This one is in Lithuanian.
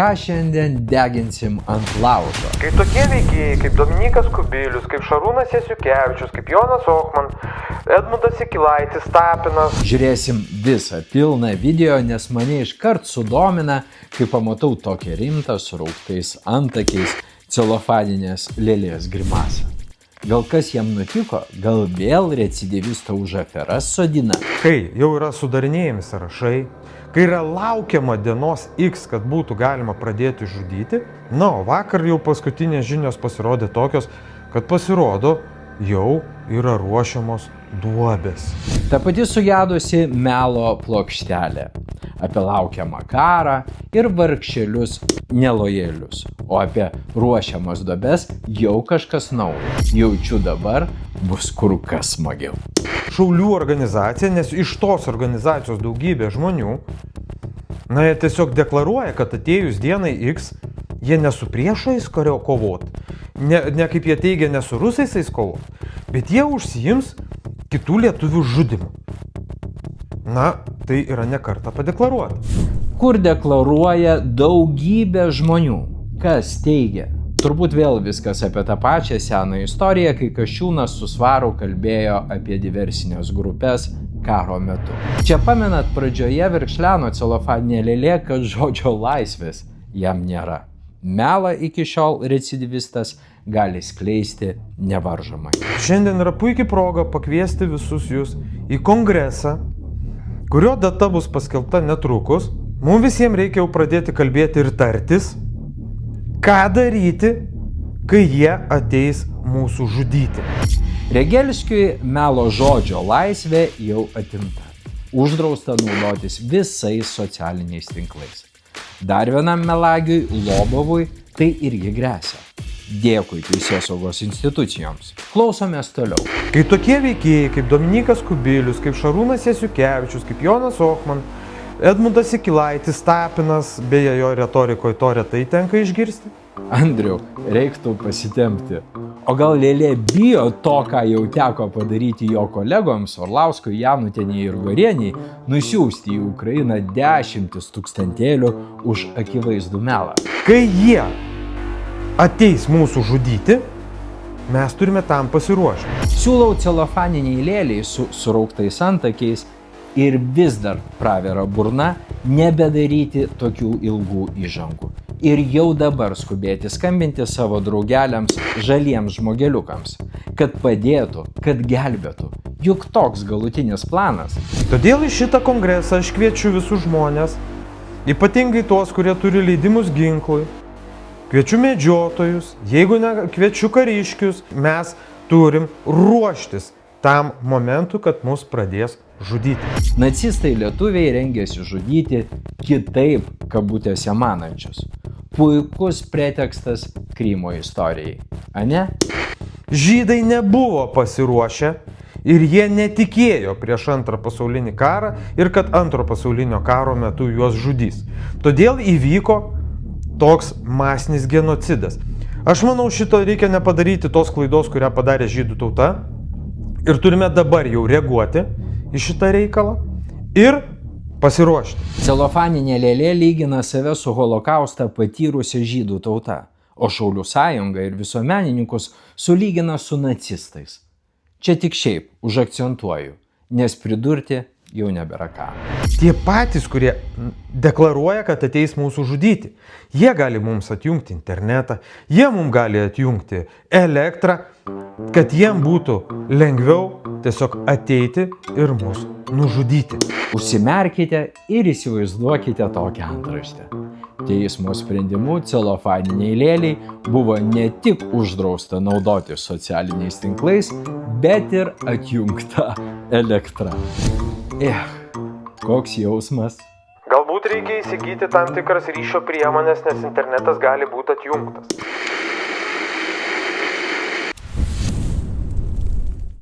Ką šiandien deginsim ant laužo? Kai tokie veikėjai kaip Dominykas Kubilius, kaip Šarūnas Jasiukevičius, kaip Jonas Ohman, Edmundas Jakilaitis, Tapinas. Žiūrėsim visą pilną video, nes mane iškart sudomina, kai pamatau tokią rimtą su rauktais antakiais celofaninės lėlės grimasą. Gal kas jam nutiko, gal vėl recidivistą už aferas sodina? Kai jau yra sudarinėjami sąrašai, kai yra laukiama dienos X, kad būtų galima pradėti žudyti, o vakar jau paskutinės žinios pasirodė tokios, kad pasirodo jau yra ruošiamos duobės. Ta pati sugedusi melo plokštelė apie laukiamą karą ir vargšelius nelojėlius, o apie ruošiamas duobes jau kažkas naujo. Jaučiu dabar bus kur kas smagiau. Šaulių organizacija, nes iš tos organizacijos daugybė žmonių, jie tiesiog deklaruoja, kad atėjus dienai X, jie ne su priešais kovot, ne kaip jie teigia, ne su rusais kovot, bet jie užsiims kitų lietuvių žudimu. Tai yra ne kartą padeklaruota. Kur deklaruoja daugybė žmonių? Kas teigia? Turbūt vėl viskas apie tą pačią seną istoriją, kai Kasčiūnas su Svaru kalbėjo apie diversinės grupės karo metu. Čia pamenat, pradžioje verkšleno celofaninė lėlė, kad žodžio laisvės jam nėra. Melą iki šiol recidivistas gali skleisti nevaržomai. Šiandien yra puikiai proga pakviesti visus jūs į kongresą, kurio data bus paskelbta netrukus. Mums visiems reikia jau pradėti kalbėti ir tartis, ką daryti, kai jie ateis mūsų žudyti. Regelskiui melo žodžio laisvė jau atimta. Uždrausta naudotis visais socialiniais tinklais. Dar vienam melagiui Lobovui tai irgi gresia. Dėkui teisėsaugos institucijoms. Klausomės toliau. Kai tokie veikėjai kaip Dominykas Kubilius, kaip Šarūnas Jasiukevičius, kaip Jonas Ohman, Edmundas Jakilaitis, Tapinas, beje jo retorikoje to retai tenka išgirsti. Andriau, reiktų pasitempti. O gal lėlė bijo to, ką jau teko padaryti jo kolegoms Orlauskui, Janutienei ir Gorieniai, nusiųsti į Ukrainą 10 000 už akivaizdų melą. Kai jie ateis mūsų žudyti, mes turime tam pasiruošti. Siūlau celofaniniai lėliai su surauktais antakiais ir vis dar pravira burna nebedaryti tokių ilgų įžangų. Ir jau dabar skubėti skambinti savo draugeliams žaliems žmogeliukams, kad padėtų, kad gelbėtų. Juk toks galutinis planas. Todėl į šitą kongresą aš kviečiu visus žmonės, ypatingai tuos, kurie turi leidimus ginklui. Kviečiu medžiotojus, jeigu ne kviečiu kariškius, mes turim ruoštis tam momentu, kad mus pradės žudyti. Nacistai lietuviai rengėsi žudyti kitaip, kabutėse manančius. Puikus pretekstas Krymo istorijai, ane? Žydai nebuvo pasiruošę ir jie netikėjo prieš Antrą pasaulinį karą ir kad Antro pasaulinio karo metu juos žudys. Todėl įvyko toks masinis genocidas. Aš manau, šito reikia nepadaryti tos klaidos, kurią padarė žydų tauta. Ir turime dabar jau reaguoti į šitą reikalą ir pasiruošti. Celofaninė lėlė lygina save su holokaustą patyrusia žydų tauta, o Šaulių sąjunga ir visuomenininkus sulygina su nacistais. Čia tik šiaip užakcentuoju, nes pridurti jau nebėra ką. Tie patys, kurie deklaruoja, kad ateis mūsų žudyti, jie gali mums atjungti internetą, jie mums gali atjungti elektrą, kad jiem būtų lengviau tiesiog ateiti ir mus nužudyti. Užsimerkite ir įsivaizduokite tokią antraštę. Teismo sprendimu celofaniniai lėliai buvo ne tik uždrausta naudoti socialiniais tinklais, bet ir atjungta elektra. Koks jausmas? Galbūt reikia įsigyti tam tikras ryšio priemonės, nes internetas gali būti atjungtas.